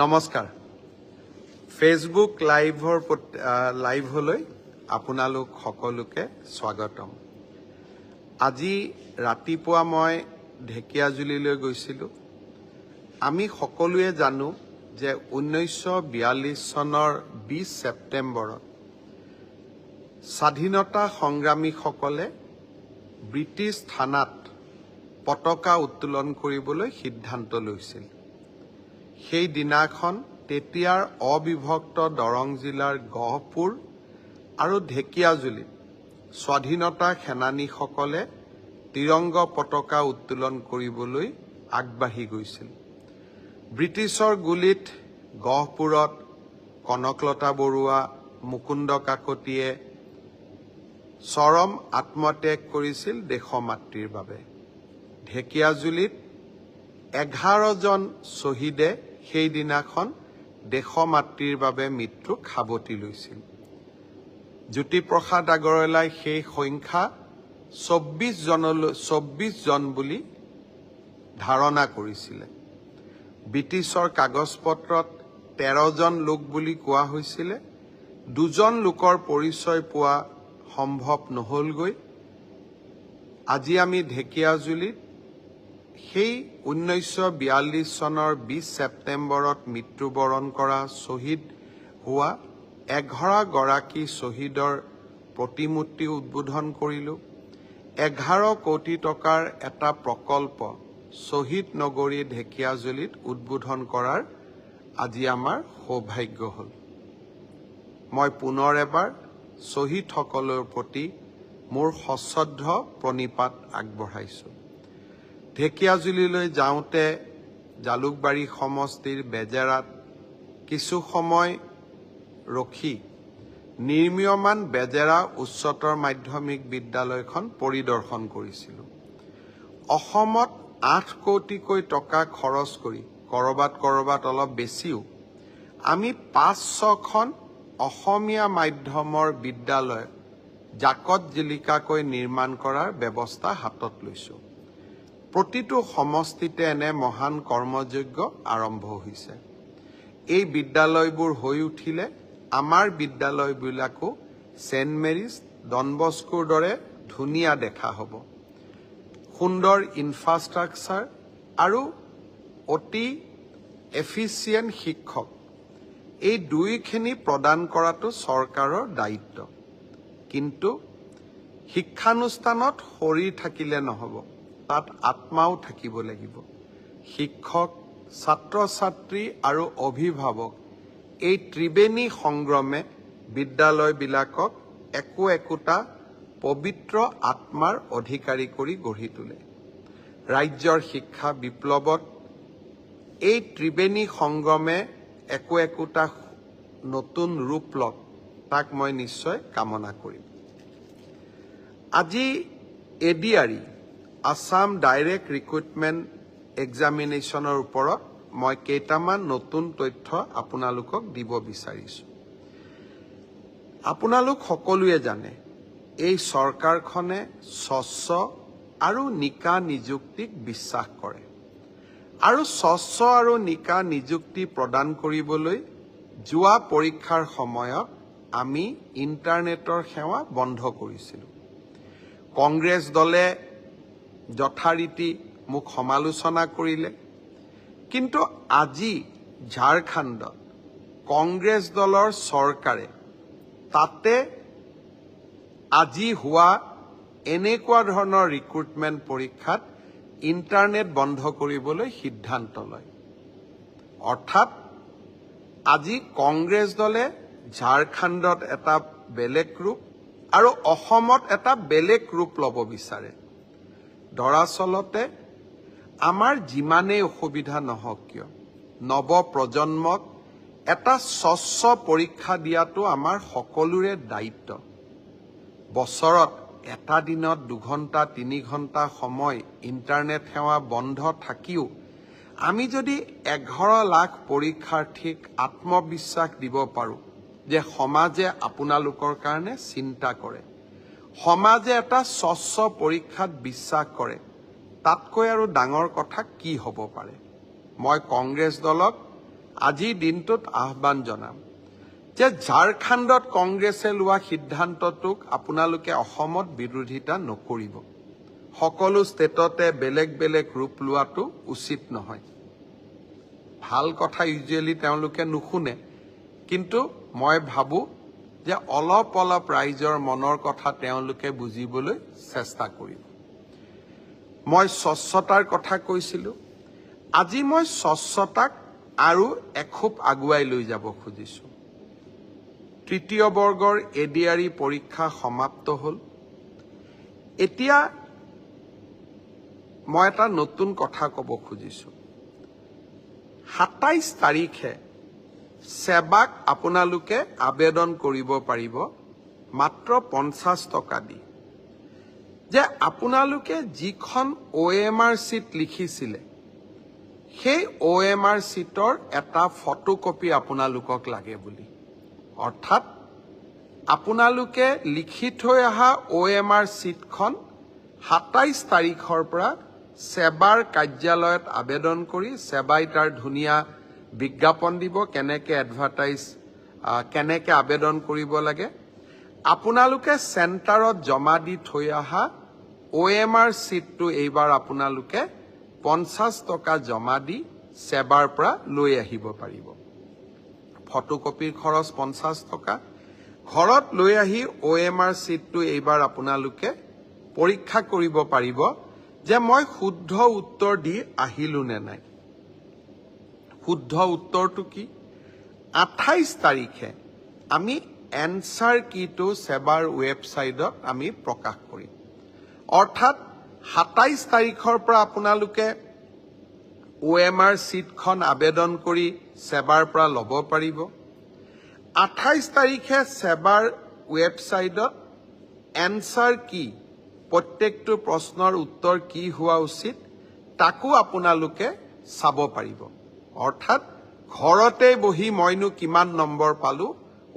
নমস্কাৰ ফেচবুক লাইভলৈ আপোনালোক সকলোকে স্বাগতম। আজি ৰাতিপুৱা মই ঢেকিয়াজুলিলৈ গৈছিলোঁ। আমি সকলোৱে জানো যে 1942 চনৰ 20 ছেপ্টেম্বৰত স্বাধীনতা সংগ্ৰামীসকলে ব্ৰিটিছ থানাত পতাকা উত্তোলন কৰিবলৈ সিদ্ধান্ত লৈছিল। সেই দিনাখন তেতিয়াৰ অবিভক্ত দৰং জিলাৰ গহপুৰ আৰু ঢেকিয়াজুলিত স্বাধীনতা সেনানীসকলে তিৰংগ পতাকা উত্তোলন কৰিবলৈ আগবাঢ়ি গৈছিল। ব্ৰিটিছৰ গুলীত গহপুৰত কনকলতা বৰুৱা, মুকুন্দ কাকতিয়ে চৰম আত্মত্যাগ কৰিছিল দেশমাতৃৰ বাবে। ঢেকিয়াজুলিত 11 জন শ্বহীদে সেইদিনাখন দেশমাতৃৰ বাবে মৃত্যুক সাৱটি লৈছিল। জ্যোতিপ্ৰসাদ আগৰৱালাই সেই সংখ্যা 24 জন বুলি ধাৰণা কৰিছিলে। ব্ৰিটিছৰ কাগজ পত্ৰত 13 জন লোক বুলি কোৱা হৈছিলে। 2 জন লোকৰ পৰিচয় পোৱা সম্ভৱ নহলগৈ। আজি আমি ঢেকিয়াজুলিত সেই 1942 চনৰ 20 ছেপ্টেম্বৰত মৃত্যুবৰণ কৰা শ্বহীদ হোৱা 11 গৰাকী শ্বহীদৰ প্ৰতিমূৰ্তি উদ্বোধন কৰিলোঁ। 11 কোটি টকাৰ এটা প্ৰকল্প শ্বহীদ নগৰী ঢেকিয়াজুলিত উদ্বোধন কৰাৰ আজি আমাৰ সৌভাগ্য হ'ল। মই পুনৰ এবাৰ শ্বহীদসকলৰ প্ৰতি মোৰ সশ্ৰদ্ধ প্ৰণিপাত আগবঢ়াইছোঁ। ঢেকিয়াজুলিলৈ যাওঁতে জালুকবাৰী সমষ্টিৰ বেজেৰাত কিছু সময় ৰখি নিৰ্মীয়মান বেজেৰা উচ্চতৰ মাধ্যমিক বিদ্যালয়খন পৰিদৰ্শন কৰিছিলোঁ। অসমত 8 কোটিকৈ টকা খৰচ কৰি কৰবাত অলপ বেছিও আমি 5-6খন অসমীয়া মাধ্যমৰ বিদ্যালয় জাকত জিলিকাকৈ নিৰ্মাণ কৰাৰ ব্যৱস্থা হাতত লৈছোঁ। প্ৰতিটো সমষ্টিতে এনে মহান কৰ্মযজ্ঞ আৰম্ভ হৈছে। এই বিদ্যালয়বোৰ হৈ উঠিলে আমাৰ বিদ্যালয়বিলাকো ছেইণ্ট মেৰিজ, ডন বস্কোৰ দৰে ধুনীয়া দেখা হ'ব। সুন্দৰ ইনফ্ৰাষ্ট্ৰাকচাৰ আৰু অতি এফিচিয়েণ্ট শিক্ষক, এই দুইখিনি প্ৰদান কৰাটো চৰকাৰৰ দায়িত্ব। কিন্তু শিক্ষানুষ্ঠানত শৰীৰ থাকিলে নহ'ব, তাত আত্মাও থাকিব লাগিব। শিক্ষক, ছাত্ৰ-ছাত্ৰী আৰু অভিভাৱক এই ত্ৰিবেণী সংগ্ৰমে বিদ্যালয়বিলাকক একোটা পবিত্ৰ আত্মাৰ অধিকাৰী কৰি গঢ়ি তোলে। ৰাজ্যৰ শিক্ষা বিপ্লৱত এই ত্ৰিবেণী সংগ্ৰমে একোটা নতুন ৰূপ লওক, তাক মই নিশ্চয় কামনা কৰিম। আজি ADRE আছাম ডাইৰেক্ট ৰিক্ৰুটমেণ্ট এক্সামিনেশ্যনৰ ওপৰত মই কেইটামান নতুন তথ্য আপোনালোকক দিব বিচাৰিছোঁ। আপোনালোক সকলোৱে জানে এই চৰকাৰখনে স্বচ্ছ আৰু নিকা নিযুক্তিক বিশ্বাস কৰে আৰু স্বচ্ছ আৰু নিকা নিযুক্তি প্ৰদান কৰিবলৈ যোৱা পৰীক্ষাৰ সময়ত আমি ইণ্টাৰনেটৰ সেৱা বন্ধ কৰিছিলোঁ। কংগ্ৰেছ দলে যথাৰীতি মোক সমালোচনা কৰিলে, কিন্তু আজি ঝাৰখণ্ডত কংগ্ৰেছ দলৰ চৰকাৰে তাতে আজি হোৱা এনেকুৱা ধৰণৰ ৰিক্ৰুটমেণ্ট পৰীক্ষাত ইণ্টাৰনেট বন্ধ কৰিবলৈ সিদ্ধান্ত লয়। অৰ্থাৎ আজি কংগ্ৰেছ দলে ঝাৰখণ্ডত এটা বেলেগ ৰূপ আৰু অসমত এটা বেলেগ ৰূপ ল'ব বিচাৰে। দৰাচলতে আমাৰ যিমানেই অসুবিধা নহওক কিয়, নৱপ্ৰজন্মক এটা স্বচ্ছ পৰীক্ষা দিয়াটো আমাৰ সকলোৰে দায়িত্ব। বছৰত এটা দিনত 2 ঘণ্টা 3 ঘণ্টা সময় ইণ্টাৰনেট সেৱা বন্ধ থাকিও আমি যদি 11 লাখ পৰীক্ষাৰ্থীক আত্মবিশ্বাস দিব পাৰোঁ যে সমাজে আপোনালোকৰ কাৰণে চিন্তা কৰে, সমাজে এটা স্বচ্ছ পৰীক্ষাত বিশ্বাস কৰে, তাতকৈ আৰু ডাঙৰ কথা কি হ'ব পাৰে। মই কংগ্ৰেছ দলক আজিৰ দিনটোত আহ্বান জনাম যে ঝাৰখণ্ডত কংগ্ৰেছে লোৱা সিদ্ধান্তটোক আপোনালোকে অসমত বিৰোধিতা নকৰিব। সকলো ষ্টেটতে বেলেগ বেলেগ ৰূপ লোৱাটো উচিত নহয়। ভাল কথা ইউজুৱেলি তেওঁলোকে নুশুনে, কিন্তু মই ভাবোঁ যে অলপ অলপ ৰাইজৰ মনৰ কথা তেওঁলোকে বুজিবলৈ চেষ্টা কৰিব। মই স্বচ্ছতাৰ কথা কৈছিলোঁ। আজি মই স্বচ্ছতাক আৰু এখোপ আগুৱাই লৈ যাব খুজিছোঁ। তৃতীয় বৰ্গৰ এডিআৰই পৰীক্ষা সমাপ্ত হ'ল। এতিয়া মই এটা নতুন কথা ক'ব খুজিছোঁ। ২৭ তাৰিখে সেৱাক আপোনালোকে আবেদন কৰিব পাৰিব মাত্ৰ ৫০ টকা দি, যে আপোনালোকে যিখন OMR চিট লিখিছিলে সেই OMR চিটৰ এটা ফটোকপি আপোনালোকক লাগে বুলি। অৰ্থাৎ আপোনালোকে লিখি থৈ অহা OMR চিটখন ২৭ তাৰিখৰ পৰা সেৱাৰ কাৰ্যালয়ত আবেদন কৰি সেৱাই তাৰ ধুনীয়া বিজ্ঞাপন দিব কেনেকে আবেদন কৰিব লাগে। আপোনালোকে চেণ্টাৰত জমা দি থৈ অহা OMR চিটটো এইবাৰ আপোনালোকে ৫০ টকা জমা দি সেৱাৰ পৰা লৈ আহিব পাৰিব। ফটোকপিৰ খৰচ ৫০ টকা। ঘৰত লৈ আহি OMR চিটটো এইবাৰ আপোনালোকে পৰীক্ষা কৰিব পাৰিব যে মই শুদ্ধ উত্তৰ দি আহিলো নে নাই। শুদ্ধ উত্তৰটো কি? ২৮ তাৰিখে আমি এনসাৰ কিটো সেৱাৰ ৱেবছাইটত আমি প্ৰকাশ কৰিম। অৰ্থাৎ ২৭ তাৰিখৰ পৰা আপোনালোকে OMR চিটখন আবেদন কৰি সেৱাৰ পৰা ল'ব পাৰিব। ২৮ তাৰিখে সেৱাৰ ৱেবছাইটত এনসাৰ কি, প্ৰত্যেকটো প্ৰশ্নৰ উত্তৰ কি হোৱা উচিত তাকো আপোনালোকে চাব পাৰিব। অৰ্থাৎ ঘৰতে বহি মইনো কিমান নম্বৰ পালো,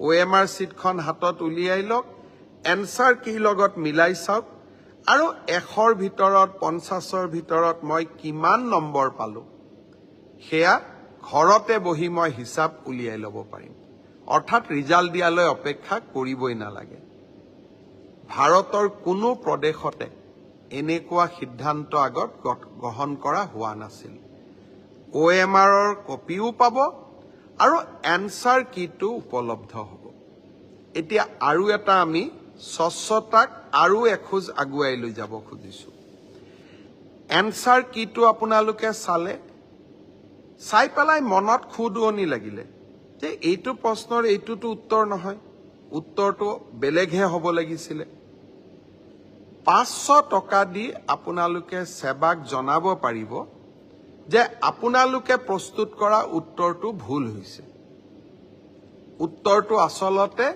OMR চিটখন হাতত উলিয়াই লওক, এনসাৰ কি লগত মিলাই চাওক, আৰু ১০০ৰ ভিতৰত ৫০ৰ ভিতৰত মই কিমান নম্বৰ পালো সেয়া ঘৰতে বহি মই হিচাপ উলিয়াই ল'ব পাৰিম। অৰ্থাৎ ৰিজাল্ট দিয়ালৈ অপেক্ষা কৰিবই নালাগে। ভাৰতৰ কোনো প্ৰদেশতে এনেকুৱা সিদ্ধান্ত আগত গ্ৰহণ কৰা হোৱা নাছিল। OMRৰ কপিও পাব আৰু এনসাৰ কিটো উপলব্ধ হ'ব। এতিয়া আৰু এটা আমি স্বচ্ছতাক আৰু এখোজ আগুৱাই লৈ যাব খুজিছোঁ। এনসাৰ কিটো আপোনালোকে চাই পেলাই মনত খুদুৱনি লাগিলে যে এইটো প্ৰশ্নৰ এইটোতো উত্তৰ নহয়, উত্তৰটো বেলেগহে হ'ব লাগিছিলে। ৫০০ টকা দি আপোনালোকে সেৱাক জনাব পাৰিব যে আপোনালোকে প্ৰস্তুত কৰা উত্তৰটো ভুল হৈছে। উত্তৰটো আচলতে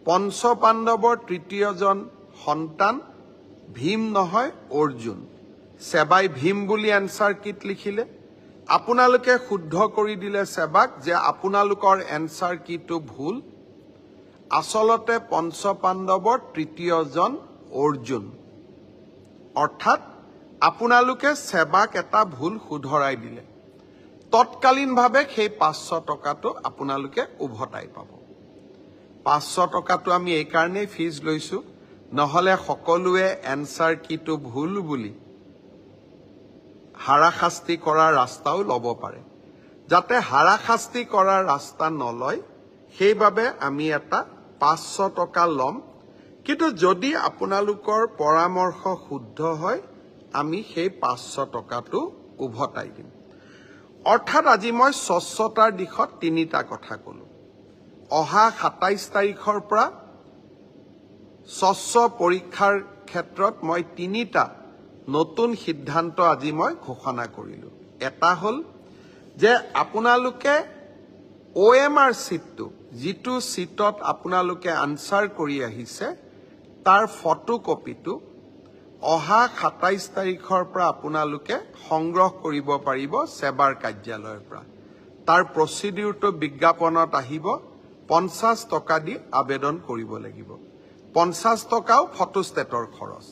পঞ্চপাণ্ডৱৰ তৃতীয়জন সন্তান ভীম নহয় অৰ্জুন। সেৱাই ভীম বুলি এনসাৰ কিট লিখিলে। আপোনালোকে শুদ্ধ কৰি দিলে সেৱাক যে আপোনালোকৰ এনসাৰ কিটো ভুল। আচলতে পঞ্চপাণ্ডৱৰ তৃতীয়জন অৰ্জুন। অৰ্থাৎ আপোনালোকে সেৱাক এটা ভুল শুধৰাই দিলে। তৎকালীনভাৱে সেই ৫০০ টকাটো আপোনালোকে উভতাই পাব। ৫০০ টকাটো আমি এই কাৰণেই ফিজ লৈছোঁ, নহ'লে সকলোৱে এনসাৰ কিটো ভুল বুলি হাৰাশাস্তি কৰাৰ ৰাস্তাও ল'ব পাৰে। যাতে হাৰাশাস্তি কৰাৰ ৰাস্তা নলয় সেইবাবে আমি এটা ৫০০ টকা ল'ম, কিন্তু যদি আপোনালোকৰ পৰামৰ্শ শুদ্ধ হয় আমি সেই ৫০০ টকাটো উভতাই দিম। অৰ্থাৎ আজি মই স্বচ্ছতাৰ দিশত তিনিটা কথা ক'লো। অহা ২৭ তাৰিখৰ পৰা স্বচ্ছ পৰীক্ষাৰ ক্ষেত্ৰত মই তিনিটা নতুন সিদ্ধান্ত আজি মই ঘোষণা কৰিলোঁ। এটা হ'ল যে আপোনালোকে OMR চিটটো, যিটো চিটত আপোনালোকে আনসাৰ কৰি আহিছে তাৰ ফটোকপিটো অহা ২৭ তাৰিখৰ পৰা আপোনালোকে সংগ্ৰহ কৰিব পাৰিব সেৱাৰ কাৰ্যালয়ৰ পৰা। তাৰ প্ৰচিডিউৰটো বিজ্ঞাপনত আহিব। ৫০ টকা দি আবেদন কৰিব লাগিব। ৫০ টকাও ফটোষ্টেটৰ খৰচ।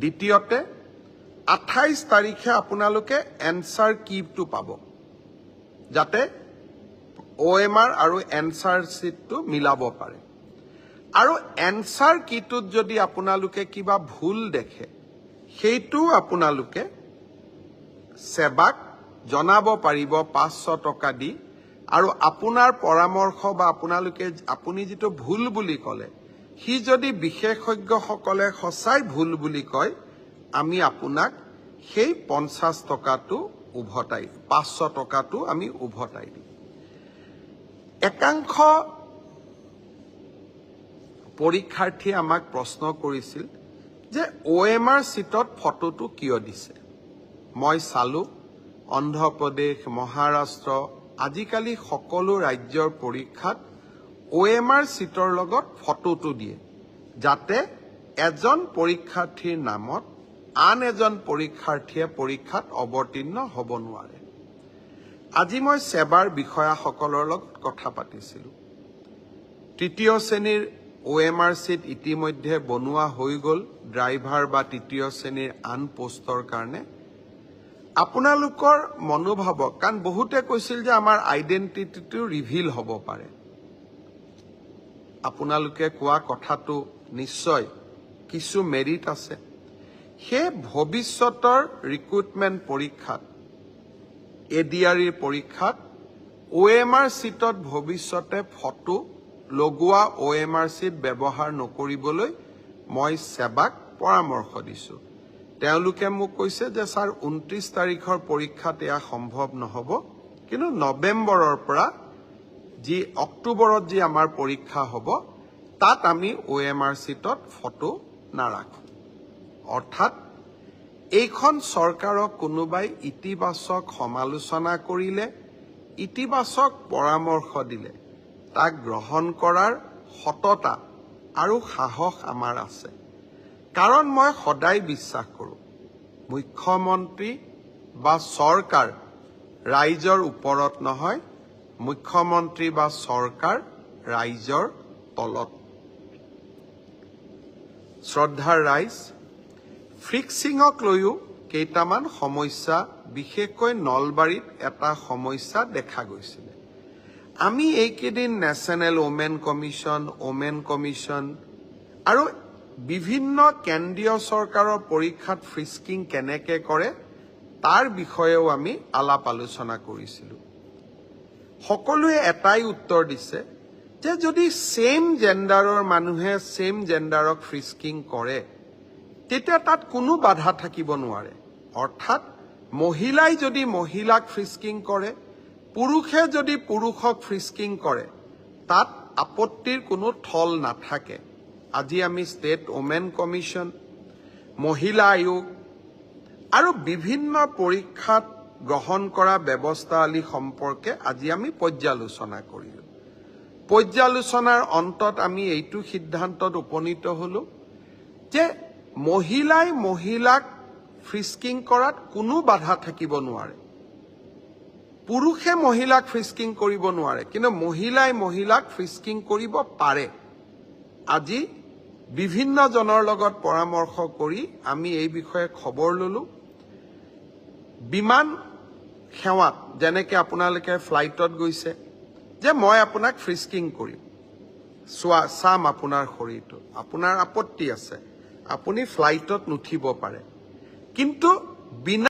দ্বিতীয়তে ২৮ তাৰিখে আপোনালোকে এনসাৰ কিটো পাব। যাতে OMR আৰু এনসাৰ চিটটো মিলাব পাৰে আৰু এনসাৰ কিটোত যদি আপোনালোকে কিবা ভুল দেখে সেইটো আপোনালোকে সেৱাক জনাব পাৰিব 500 টকা দি আৰু আপোনাৰ পৰামৰ্শ বা আপুনি যেটো ভুল বুলি কলে হি যদি বিশেষজ্ঞসকলে সঁচাই ভুল বুলি কয় আমি আপোনাক সেই 50 টকাটো উভতাই 500 টকাটো আমি উভতাই দিম একাংশ পৰীক্ষাৰ্থী আমাক প্ৰশ্ন কৰিছিল যে OMR সিটত ফটোটো কিয় দিছে মই চালু অন্ধ্ৰপ্ৰদেশ মহাৰাষ্ট্ৰ আজিকালি সকলো ৰাজ্যৰ পৰীক্ষাত OMR সিটৰ লগত ফটোটো দিয়ে যাতে এজন পৰীক্ষাৰ্থীৰ নামত আন এজন পৰীক্ষাৰ্থীয়ে পৰীক্ষাত অৱতীৰ্ণ হ'ব নোৱাৰে আজি মই সেৱাৰ বিষয়াসকলৰ লগত কথা পাতিছিলো তৃতীয় শ্ৰেণীৰ OMR সিট ইতিমধ্যে বনোৱা হৈ গল ড্ৰাইভাৰ বা তৃতীয় শ্ৰেণীৰ আন পোষ্টৰ কাৰণে আপোনালোকৰ মনোভাৱ কাৰণ বহুতে কৈছিল যে আমাৰ আইডেন্টিটিটো ৰিভিল হ'ব পাৰে আপোনালোকে কোৱা কথাটো নিশ্চয় কিছু মেৰিট আছে হে ভৱিষ্যতৰ ৰিক্ৰুটমেন্ট পৰীক্ষাত এডিআৰইৰ পৰীক্ষাত OMR সিটত ভৱিষ্যতে ফটো লগোৱা OMR সিট ব্যৱহাৰ নকৰিবলৈ মই সেৱাক পৰামৰ্শ দিছো তেওঁলোকে মোক কৈছে যে স্যাৰ 29 তাৰিখৰ পৰীক্ষাত এয়া সম্ভৱ নহব কিন্তু নৱেম্বৰৰ পৰা যি অক্টোবৰত যি আমাৰ পৰীক্ষা হ'ব তাত আমি OMR সিটত ফটো নাৰাখো অৰ্থাৎ এইখন চৰকাৰক কোনোবাই ইতিবাচক সমালোচনা কৰিলে ইতিবাচক পৰামৰ্শ দিলে তাক গ্ৰহণ কৰাৰ সততা আৰু সাহস আমাৰ আছে কাৰণ মই সদায় বিশ্বাস কৰো মুখ্যমন্ত্ৰী বা চৰকাৰ ৰাইজৰ ওপৰত নহয় মুখ্যমন্ত্ৰী বা চৰকাৰ ৰাইজৰ তলত শ্ৰদ্ধাৰ ৰাইজ ফিক্সিংক লৈও কেইটামান সমস্যা বিশেষকৈ নলবাৰীত এটা সমস্যা দেখা গৈছিল আমি এইকেদিন ন্যাশনাল ওমেন কমিশন আৰু বিভিন্ন কেন্দ্ৰীয় চৰকাৰৰ পৰীক্ষাত ফ্ৰিস্কিং কেনেকে কৰে তাৰ বিষয়েও আমি আলাপ আলোচনা কৰিছিলো সকলোৱে এটাই উত্তৰ দিছে যে যদি সেম জেন্ডাৰৰ মানুহে সেম জেন্ডাৰক ফ্ৰিস্কিং কৰে তেতিয়া তাত কোনো বাধা থাকিব নোৱাৰে অৰ্থাৎ মহিলাই যদি মহিলাক ফ্ৰিস্কিং কৰে পুৰুষে যদি পুৰুষক ফ্ৰিস্কিং কৰে তাত আপত্তিৰ কোনো থল নাথাকে আজি আমি ষ্টেট ওমেন কমিশন মহিলা আয়োগ আৰু বিভিন্ন পৰীক্ষাত গ্ৰহণ কৰা ব্যৱস্থাৱলী সম্পৰ্কে আজি আমি পৰ্যালোচনা কৰিলো পৰ্যালোচনাৰ অন্তত আমি এইটো সিদ্ধান্তত উপনীত হলো যে মহিলাই মহিলাক ফ্ৰিস্কিং কৰাত কোনো বাধা থাকিব নোৱাৰে পুৰুষে মহিলাক ফ্ৰিস্কিং কৰিব নোৱাৰে কিন্তু মহিলাই মহিলাক ফ্ৰিস্কিং কৰিব পাৰে আজি বিভিন্ন জনৰ লগত পৰামৰ্শ কৰি আমি এই বিষয়ে খবৰ ললো বিমান সেৱাত যেনেকৈ আপোনালোকে ফ্লাইটত গৈছে যে মই আপোনাক ফ্ৰিস্কিং কৰিম চাম আপোনাৰ শৰীৰটো আপোনাৰ আপত্তি আছে আপুনি ফ্লাইটত নুঠিব পাৰে কিন্তু বিনা